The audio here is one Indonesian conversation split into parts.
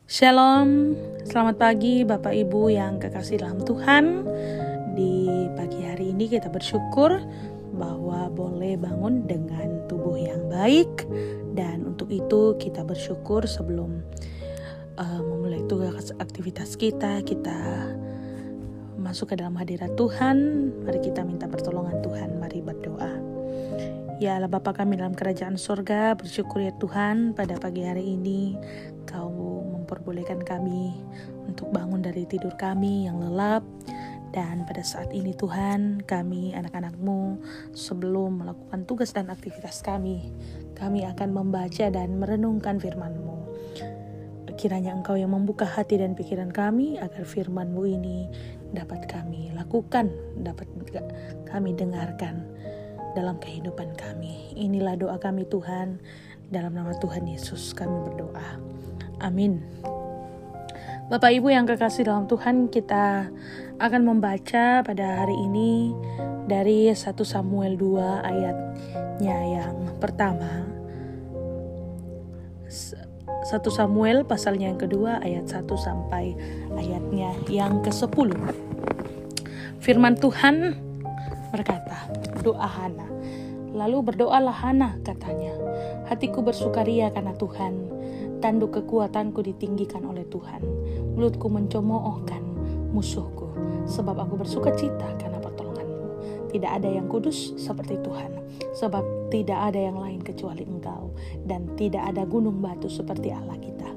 Shalom, selamat pagi Bapak Ibu yang kekasih dalam Tuhan. Di pagi hari ini kita bersyukur bahwa boleh bangun dengan tubuh yang baik. Dan untuk itu kita bersyukur sebelum memulai tugas aktivitas kita masuk ke dalam hadirat Tuhan. Mari kita minta pertolongan Tuhan, mari berdoa. Ya Allah Bapa kami dalam kerajaan surga, bersyukur ya Tuhan pada pagi hari ini Kau memperbolehkan kami untuk bangun dari tidur kami yang lelap. Dan pada saat ini Tuhan, kami anak-anak-Mu sebelum melakukan tugas dan aktivitas kami akan membaca dan merenungkan firman-Mu. Kiranya Engkau yang membuka hati dan pikiran kami agar firman-Mu ini dapat kami lakukan, dapat kami dengarkan dalam kehidupan kami. Inilah doa kami Tuhan, dalam nama Tuhan Yesus kami berdoa. Amin. Bapak Ibu yang kekasih dalam Tuhan, kita akan membaca pada hari ini dari 1 Samuel 2 ayatnya yang pertama. 1 Samuel pasalnya yang kedua ayat 1 sampai ayatnya yang ke-10. Firman Tuhan berkata, doa Hana. Lalu berdoalah Hana, katanya, hatiku bersukaria karena Tuhan, tanduk kekuatanku ditinggikan oleh Tuhan, mulutku mencemoohkan musuhku, sebab aku bersuka cita karena pertolongan-Mu. Tidak ada yang kudus seperti Tuhan, sebab tidak ada yang lain kecuali Engkau, dan tidak ada gunung batu seperti Allah kita.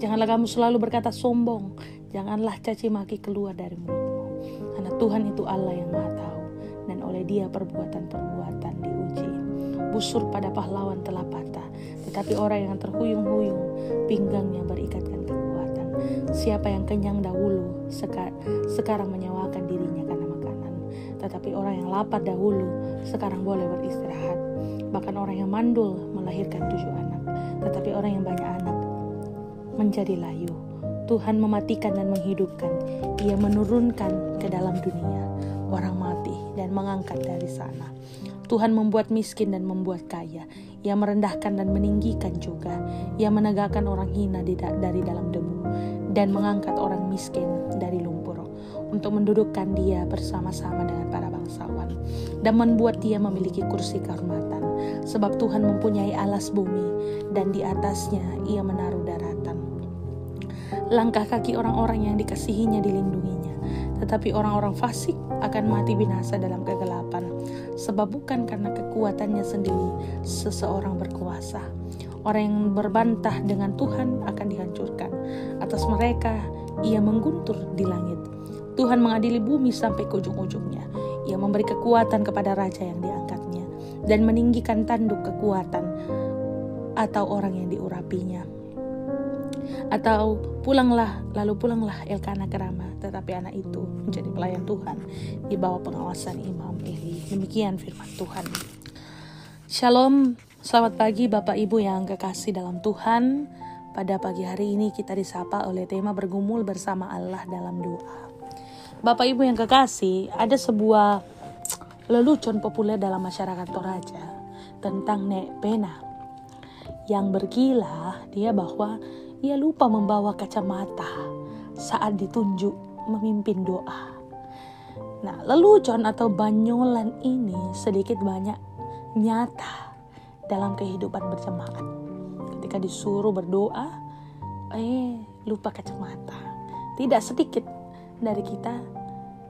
Janganlah kamu selalu berkata sombong, janganlah caci maki keluar dari mulutmu, karena Tuhan itu Allah yang Maha Tahu, dan oleh Dia perbuatan-perbuatan diuji. Busur pada pahlawan telah patah, tetapi orang yang terhuyung-huyung pinggangnya berikatkan kekuatan. Siapa yang kenyang dahulu sekarang menyewakan dirinya karena makanan, tetapi orang yang lapar dahulu sekarang boleh beristirahat. Bahkan orang yang mandul melahirkan 7 anak, tetapi orang yang banyak anak menjadi layu. Tuhan mematikan dan menghidupkan, Ia menurunkan ke dalam dunia orang mati dan mengangkat dari sana. Tuhan membuat miskin dan membuat kaya, Ia merendahkan dan meninggikan juga. Ia menegakkan orang hina dari dalam debu, dan mengangkat orang miskin dari lumpur, untuk mendudukkan dia bersama-sama dengan para bangsawan, dan membuat dia memiliki kursi kehormatan. Sebab Tuhan mempunyai alas bumi, dan di atasnya Ia menaruh daratan. Langkah kaki orang-orang yang dikasihinya dilindunginya, tetapi orang-orang fasik akan mati binasa dalam kegelapan. Sebab bukan karena kekuatannya sendiri seseorang berkuasa. Orang yang berbantah dengan Tuhan akan dihancurkan. Atas mereka Ia mengguntur di langit. Tuhan mengadili bumi sampai ke ujung-ujungnya. Ia memberi kekuatan kepada raja yang diangkatnya, dan meninggikan tanduk kekuatan atau orang yang diurapinya. Atau lalu pulanglah Elkana ke Rama, tetapi anak itu menjadi pelayan Tuhan di bawah pengawasan Imam Eli. Demikian firman Tuhan. Shalom, selamat pagi Bapak Ibu yang kekasih dalam Tuhan. Pada pagi hari ini kita disapa oleh tema bergumul bersama Allah dalam doa. Bapak Ibu yang kekasih, ada sebuah lelucon populer dalam masyarakat Toraja tentang Nek Pena yang bergila dia bahwa ia lupa membawa kacamata saat ditunjuk memimpin doa. Nah, lelucon atau banyolan ini sedikit banyak nyata dalam kehidupan berjemaat. Ketika disuruh berdoa, lupa kacamata. Tidak sedikit dari kita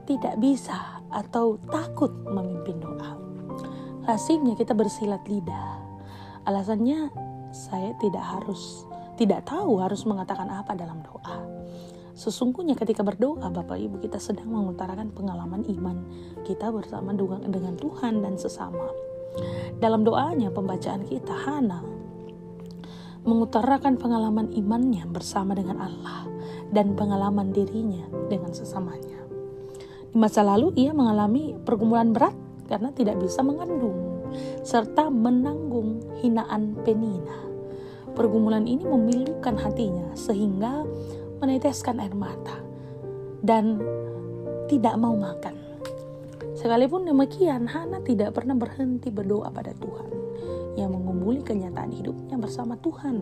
tidak bisa atau takut memimpin doa. Hasilnya kita bersilat lidah. Alasannya saya tidak tahu harus mengatakan apa dalam doa. Sesungguhnya ketika berdoa Bapak Ibu, kita sedang mengutarakan pengalaman iman kita bersama dengan Tuhan dan sesama. Dalam doanya pembacaan kita, Hana mengutarakan pengalaman imannya bersama dengan Allah dan pengalaman dirinya dengan sesamanya. Di masa lalu ia mengalami pergumulan berat karena tidak bisa mengandung serta menanggung hinaan Penina. Pergumulan ini memilukan hatinya sehingga meneteskan air mata dan tidak mau makan. Sekalipun demikian, Hana tidak pernah berhenti berdoa pada Tuhan. Ia memulih kenyataan hidupnya bersama Tuhan,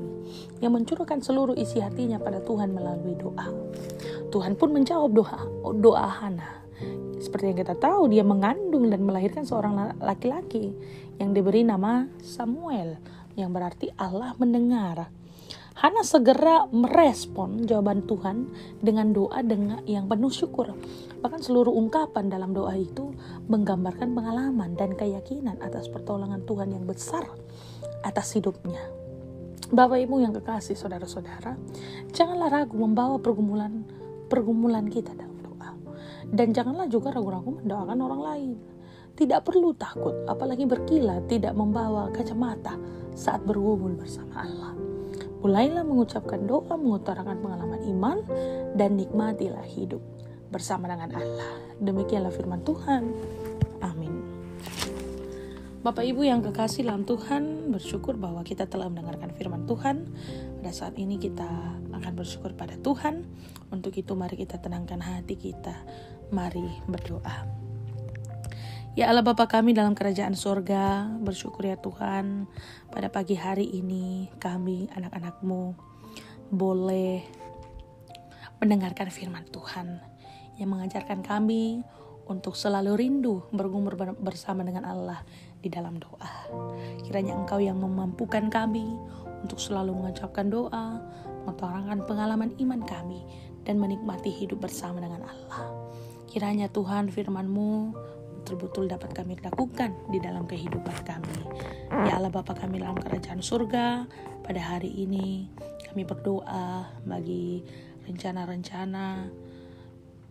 yang mencurahkan seluruh isi hatinya pada Tuhan melalui doa. Tuhan pun menjawab doa Hana. Seperti yang kita tahu, dia mengandung dan melahirkan seorang laki-laki yang diberi nama Samuel, yang berarti Allah mendengar. Hana segera merespon jawaban Tuhan dengan doa yang penuh syukur. Bahkan seluruh ungkapan dalam doa itu menggambarkan pengalaman dan keyakinan atas pertolongan Tuhan yang besar atas hidupnya. Bapak Ibu yang kekasih, saudara-saudara, janganlah ragu membawa pergumulan kita dalam doa. Dan janganlah juga ragu-ragu mendoakan orang lain. Tidak perlu takut, apalagi berkilat, tidak membawa kacamata saat bergumul bersama Allah. Mulailah mengucapkan doa, mengutarakan pengalaman iman, dan nikmatilah hidup bersama dengan Allah. Demikianlah firman Tuhan. Amin. Bapak Ibu yang kekasih dalam Tuhan, bersyukur bahwa kita telah mendengarkan firman Tuhan. Pada saat ini kita akan bersyukur pada Tuhan. Untuk itu mari kita tenangkan hati kita. Mari berdoa. Ya Allah Bapa kami dalam kerajaan sorga, bersyukur ya Tuhan, pada pagi hari ini kami anak-anak-Mu boleh mendengarkan firman Tuhan yang mengajarkan kami untuk selalu rindu bergumul bersama dengan Allah di dalam doa. Kiranya Engkau yang memampukan kami untuk selalu mengucapkan doa, mengutarakan pengalaman iman kami, dan menikmati hidup bersama dengan Allah. Kiranya Tuhan firman-Mu betul-betul dapat kami lakukan di dalam kehidupan kami. Ya Allah Bapa kami dalam kerajaan surga, pada hari ini kami berdoa bagi rencana-rencana,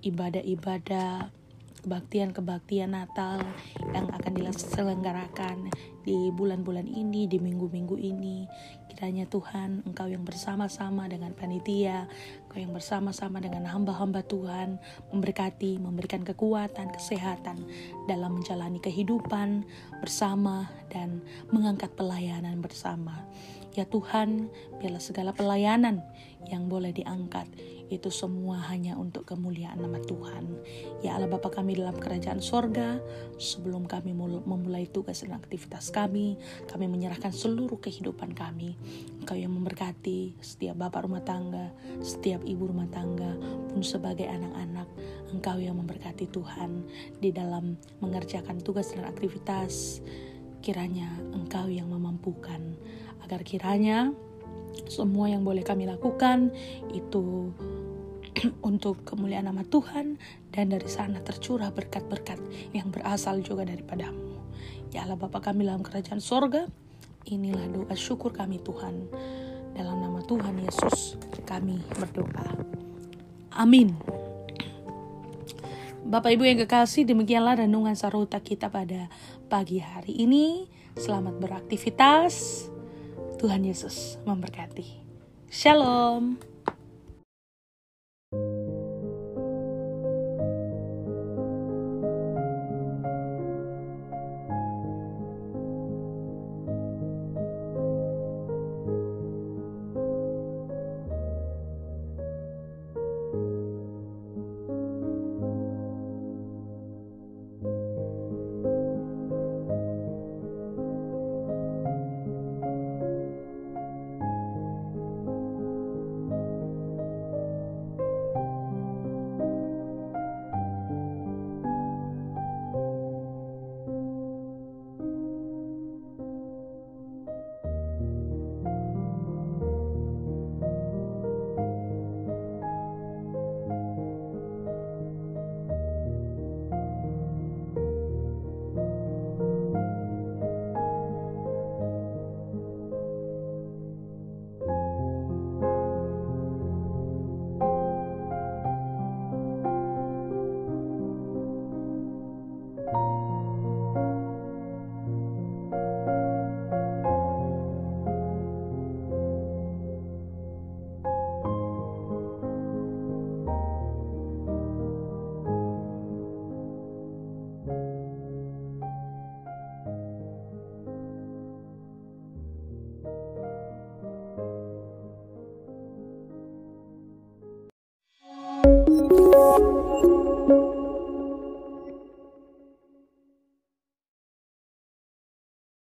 ibadah-ibadah, kebaktian-kebaktian Natal yang akan diselenggarakan di bulan-bulan ini, di minggu-minggu ini. Kiranya Tuhan, Engkau yang bersama-sama dengan panitia, Engkau yang bersama-sama dengan hamba-hamba Tuhan, memberkati, memberikan kekuatan, kesehatan dalam menjalani kehidupan bersama dan mengangkat pelayanan bersama. Ya Tuhan, biarlah segala pelayanan yang boleh diangkat, itu semua hanya untuk kemuliaan nama Tuhan. Ya Allah Bapa kami dalam kerajaan sorga, sebelum kami memulai tugas dan aktivitas kami menyerahkan seluruh kehidupan kami. Engkau yang memberkati setiap bapak rumah tangga, setiap ibu rumah tangga, pun sebagai anak-anak. Engkau yang memberkati Tuhan di dalam mengerjakan tugas dan aktivitas. Kiranya Engkau yang memampukan, agar kiranya semua yang boleh kami lakukan itu untuk kemuliaan nama Tuhan, dan dari sana tercurah berkat-berkat yang berasal juga daripada-Mu. Ya Allah Bapa kami dalam kerajaan sorga, inilah doa syukur kami Tuhan. Dalam nama Tuhan Yesus kami berdoa. Amin. Bapak Ibu yang kekasih, demikianlah renungan saruta kita pada pagi hari ini. Selamat beraktivitas. Tuhan Yesus memberkati. Shalom.